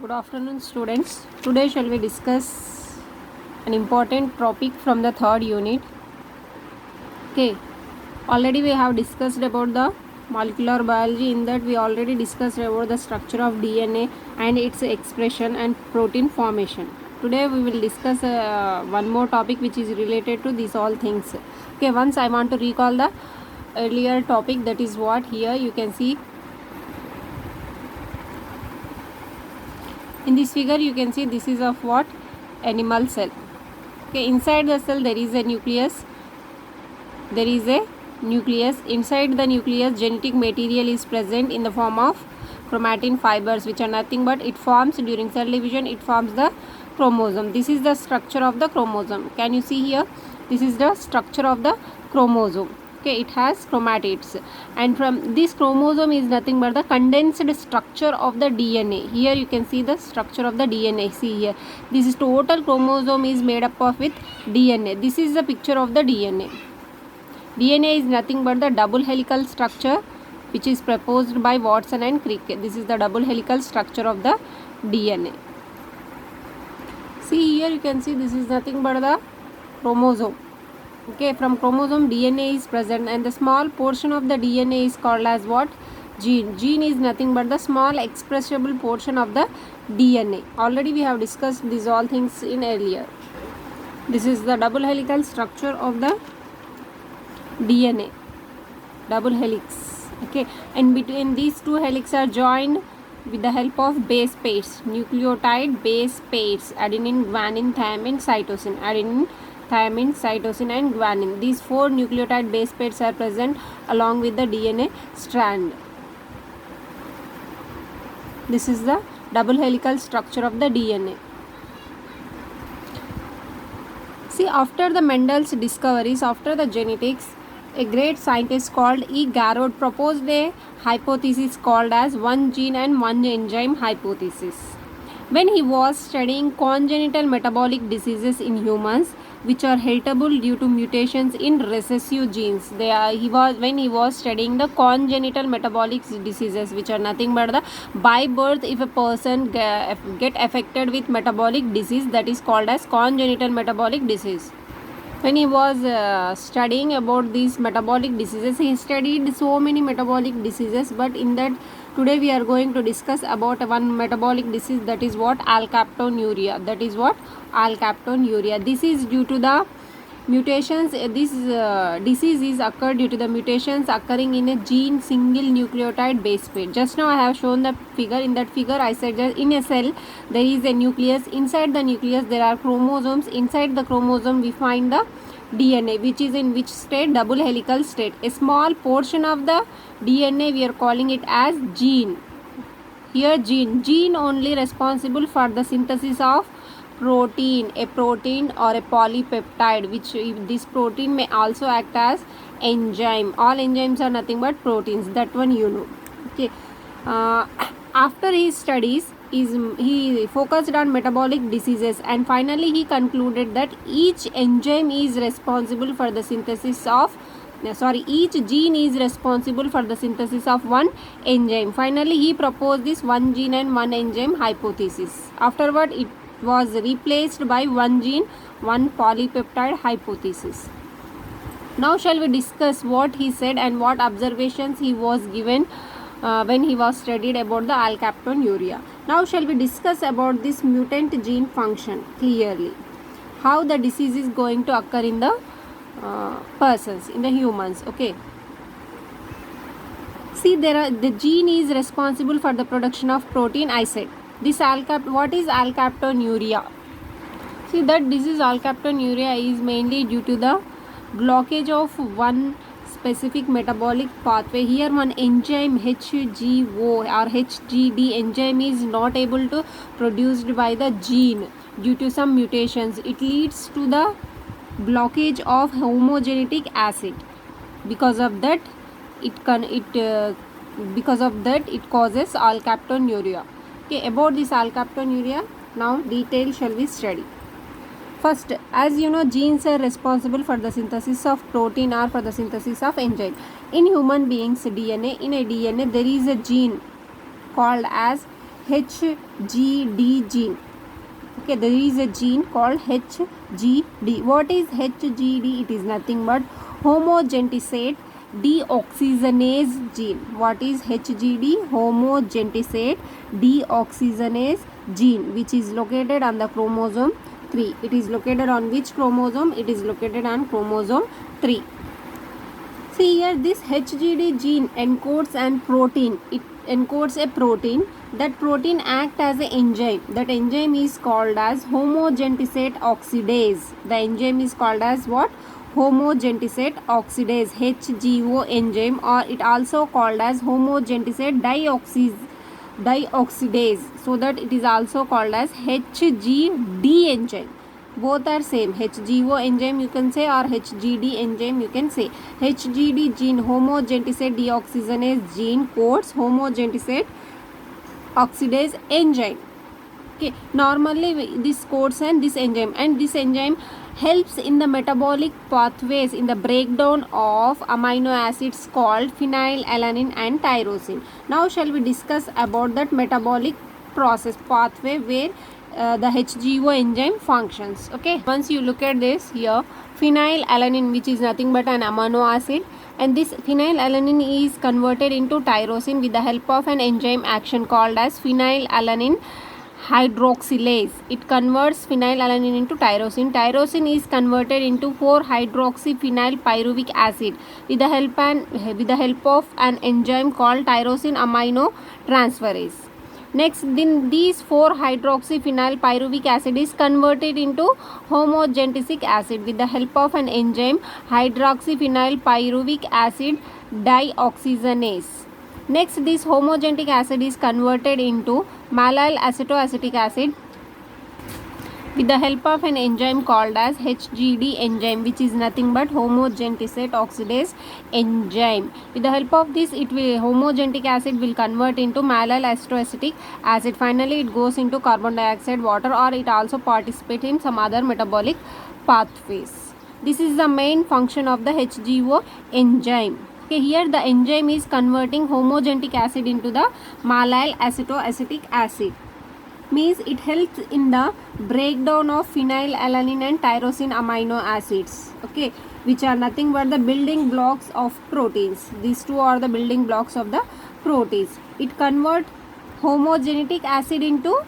Good afternoon, students. Today shall we discuss an important topic from the third unit. Okay, already we have discussed about the molecular biology. In that we already discussed about the structure of DNA and its expression and protein formation. Today we will discuss one more topic which is related to these all things. Okay, once I want to recall the earlier topic, that is what here you can see. In this figure you can see this is of what? Animal cell. Okay, inside the cell there is a nucleus. There is a nucleus. Inside the nucleus genetic material is present in the form of chromatin fibers, which are nothing but it forms during cell division, it forms the chromosome. This is the structure of the chromosome. Can you see here? This is the structure of the chromosome. Okay, it has chromatids, and from this chromosome is nothing but the condensed structure of the DNA. Here you can see the structure of the DNA. See here, this is total chromosome is made up of with DNA. This is the picture of the DNA. DNA is nothing but the double helical structure which is proposed by Watson and Crick. This is the double helical structure of the DNA. See here you can see this is nothing but the chromosome. Okay, from chromosome DNA is present, and the small portion of the DNA is called as what? Gene. Gene is nothing but the small expressible portion of the DNA. Already we have discussed these all things in earlier. This is the double helical structure of the DNA. Double helix. Okay, and between these two helix are joined with the help of base pairs, nucleotide base pairs, adenine, guanine, thymine, cytosine. Adenine, thymine, cytosine and guanine. These four nucleotide base pairs are present along with the DNA strand. This is the double helical structure of the DNA. See, after the Mendel's discoveries, after the genetics, a great scientist called E. Garrod proposed a hypothesis called as one gene and one enzyme hypothesis. When he was studying congenital metabolic diseases in humans, which are heritable due to mutations in recessive genes. When he was studying the congenital metabolic diseases, which are nothing but the by birth, if a person get affected with metabolic disease, that is called as congenital metabolic disease. When he was studying about these metabolic diseases, he studied so many metabolic diseases, but in that today we are going to discuss about one metabolic disease, that is what? Alkaptonuria. That is what? Alkaptonuria. This is due to the mutations. This disease is occurred due to the mutations occurring in a gene single nucleotide base pair. Just now I have shown the figure. In that figure I said that in a cell there is a nucleus. Inside the nucleus there are chromosomes. Inside the chromosome we find the DNA, which is in which state? Double helical state. A small portion of the DNA we are calling it as gene. Here gene only responsible for the synthesis of protein, a protein or a polypeptide, which this protein may also act as enzyme. All enzymes are nothing but proteins, that one you know. Okay, after his studies he focused on metabolic diseases, and finally he concluded that each enzyme is responsible for the synthesis of each gene is responsible for the synthesis of one enzyme. Finally he proposed this one gene and one enzyme hypothesis. Afterward it was replaced by one gene one polypeptide hypothesis. Now shall we discuss what he said and what observations he was given when he was studied about the alkaptonuria. Now shall we discuss about this mutant gene function clearly, how the disease is going to occur in the persons, in the humans. Okay, see, the gene is responsible for the production of protein. I said this what is alkaptonuria? See, that disease alkaptonuria is mainly due to the blockage of one specific metabolic pathway. Here one enzyme HGO or HGD enzyme is not able to produced by the gene due to some mutations. It leads to the blockage of homogenetic acid. Because of that it causes alkaptonuria. Okay, about this alkaptonuria now detail shall we study. First, as you know, genes are responsible for the synthesis of protein or for the synthesis of enzyme. In human beings DNA, in a DNA there is a gene called as HGD gene. Okay, there is a gene called HGD. What is HGD? It is nothing but homogentisate deoxygenase gene. What is HGD? Homogentisate deoxygenase gene, which is located on the chromosome 3. It is located on which chromosome? It is located on chromosome 3. See here, this HGD gene encodes an protein. It encodes a protein. That protein acts as an enzyme. That enzyme is called as homogentisate oxidase. The enzyme is called as what? Homogentisate oxidase, HGO enzyme, or it also called as homogentisate dioxidase. So that it is also called as HGD enzyme. Both are same. HGO enzyme you can say, or HGD enzyme you can say. HGD gene, homogentisate deoxygenase gene, codes homogentisate oxidase enzyme. Okay, normally this codes and this enzyme helps in the metabolic pathways in the breakdown of amino acids called phenylalanine and tyrosine. Now shall we discuss about that metabolic process pathway where the HGO enzyme functions. Okay, once you look at this here, phenylalanine, which is nothing but an amino acid, and this phenylalanine is converted into tyrosine with the help of an enzyme action called as phenylalanine hydroxylase. It converts phenylalanine into tyrosine. Tyrosine is converted into 4-hydroxyphenyl pyruvic acid with the help of an enzyme called tyrosine amino transferase. Next, then these 4-hydroxyphenyl pyruvic acid is converted into homogentisic acid with the help of an enzyme hydroxyphenyl pyruvic acid dioxygenase. Next, this homogentic acid is converted into mallyl acetoacetic acid with the help of an enzyme called as HGD enzyme, which is nothing but homogentisate oxidase enzyme. With the help of this, homogentic acid will convert into mallyl acetoacetic acid. Finally, it goes into carbon dioxide, water, or it also participates in some other metabolic pathways. This is the main function of the HGO enzyme. Okay, here the enzyme is converting homogentic acid into the mallyl acetoacetic acid. Means it helps in the breakdown of phenylalanine and tyrosine amino acids, okay, which are nothing but the building blocks of proteins. These two are the building blocks of the proteins. It converts homogenetic acid into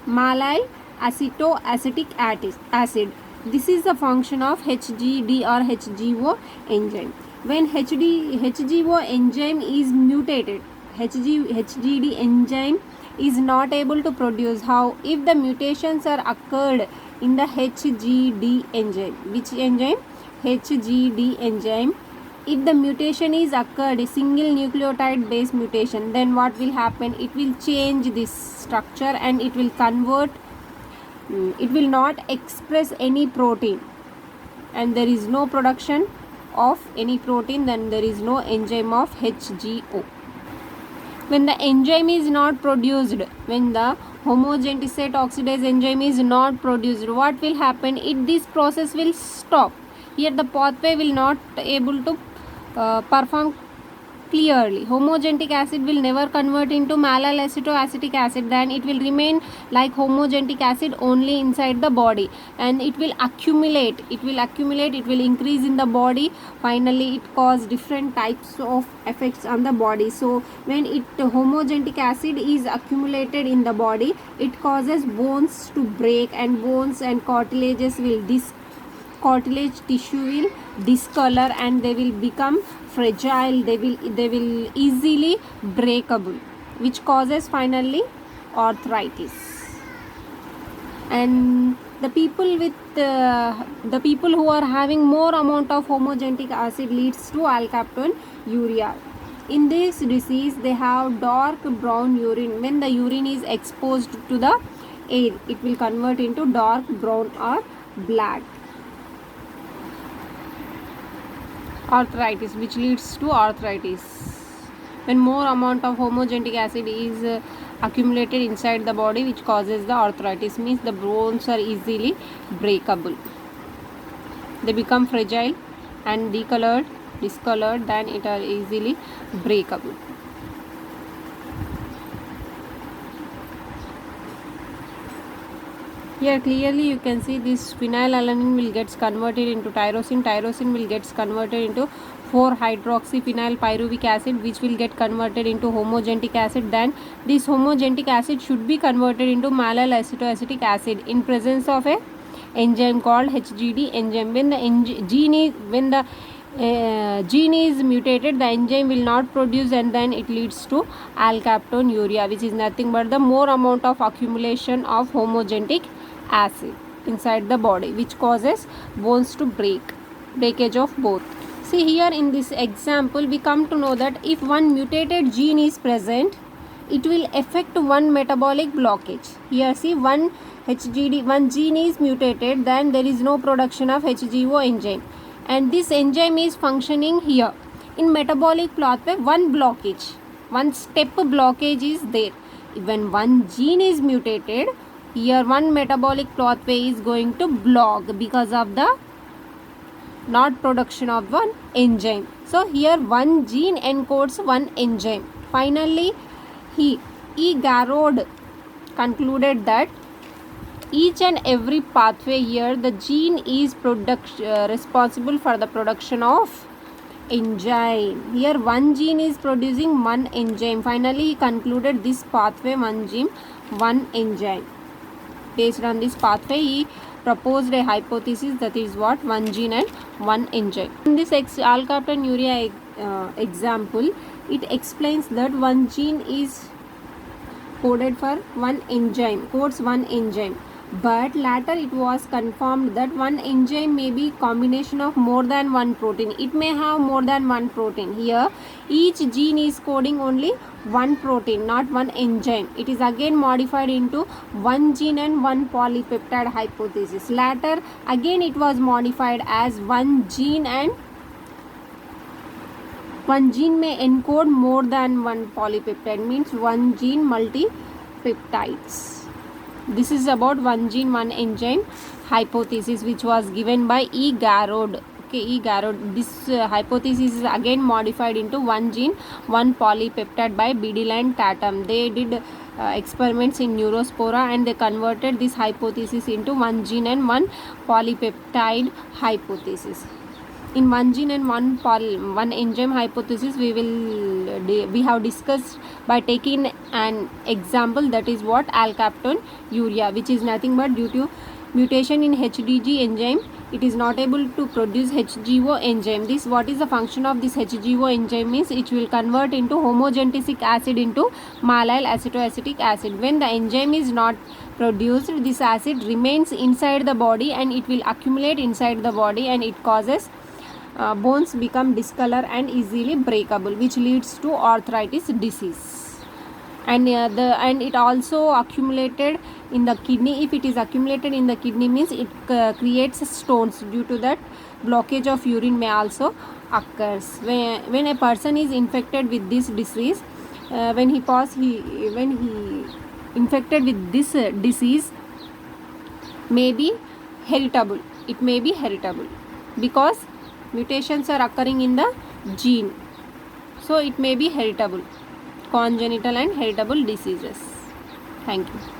mallyl acetoacetic acid. This is the function of HGD or HGO enzyme. When HGO enzyme is mutated, HGD enzyme is not able to produce. How? If the mutations are occurred in the HGD enzyme. Which enzyme? HGD enzyme. If the mutation is occurred, a single nucleotide base mutation, then what will happen? It will change this structure and it will convert, it will not express any protein, and there is no production of any protein, then there is no enzyme of HGO. When the enzyme is not produced, when the homogentisate oxidase enzyme is not produced, what will happen? This process will stop. Here the pathway will not able to perform clearly. Homogentic acid will never convert into mallyl acetoacetic acid, then it will remain like homogentic acid only inside the body, and it will accumulate, it will increase in the body. Finally it cause different types of effects on the body. So when homogentic acid is accumulated in the body, it causes bones to break, and bones and cartilages will cartilage tissue will discolor, and they will become fragile, they will easily breakable, which causes finally arthritis. And the people who are having more amount of homogentic acid leads to alkaptonuria. In this disease they have dark brown urine. When the urine is exposed to the air, it will convert into dark brown or black. Arthritis, which leads to arthritis. When more amount of homogentic acid is accumulated inside the body, which causes the arthritis, means the bones are easily breakable, they become fragile and discolored, then it are easily breakable. Here clearly you can see this phenylalanine will gets converted into tyrosine. Tyrosine will gets converted into 4-hydroxyphenyl pyruvic acid, which will get converted into homogentic acid. Then this homogentic acid should be converted into mallyl acetoacetic acid in presence of a enzyme called HGD enzyme. When the gene is mutated, the enzyme will not produce, and then it leads to alkaptonuria, which is nothing but the more amount of accumulation of homogentic acid inside the body, which causes bones to breakage of both. See here in this example, we come to know that if one mutated gene is present, it will affect one metabolic blockage. Here see, one gene is mutated, then there is no production of HGO enzyme, and this enzyme is functioning here. In metabolic pathway, one step blockage is there. When one gene is mutated, here one metabolic pathway is going to block because of the not production of one enzyme. So here one gene encodes one enzyme. Finally, E. Garrod concluded that each and every pathway here, the gene is responsible for the production of enzyme. Here one gene is producing one enzyme. Finally, he concluded this pathway, one gene, one enzyme. Based on this pathway, he proposed a hypothesis, that is what, one gene and one enzyme. In this alkaptonuria example, it explains that one gene is coded for one enzyme, codes one enzyme, but later it was confirmed that one enzyme may be combination of more than one protein. It may have more than one protein. Here each gene is coding only one protein, not one enzyme. It is again modified into one gene and one polypeptide hypothesis. Later again it was modified as one gene, and one gene may encode more than one polypeptide, means one gene multipeptides. This is about one gene one enzyme hypothesis, which was given by E. Garrod. Okay, E. Garrod. This hypothesis is again modified into one gene one polypeptide by Biddle and Tatum. They did experiments in Neurospora, and they converted this hypothesis into one gene and one polypeptide hypothesis. In one gene and one enzyme hypothesis, we have discussed by taking an example, that is what, alkaptonuria, which is nothing but due to mutation in HDG enzyme, it is not able to produce HGO enzyme. This, what is the function of this HGO enzyme, means it will convert into homogentic acid into mallyl acetoacetic acid. When the enzyme is not produced, this acid remains inside the body and it will accumulate inside the body, and it causes bones become discolor and easily breakable, which leads to arthritis disease. And it also accumulated in the kidney. If it is accumulated in the kidney, means it creates stones. Due to that, blockage of urine may also occurs. When a person is infected with this disease, when he infected with this disease, may be heritable. It may be heritable because mutations are occurring in the gene, so it may be heritable, congenital and heritable diseases. Thank you.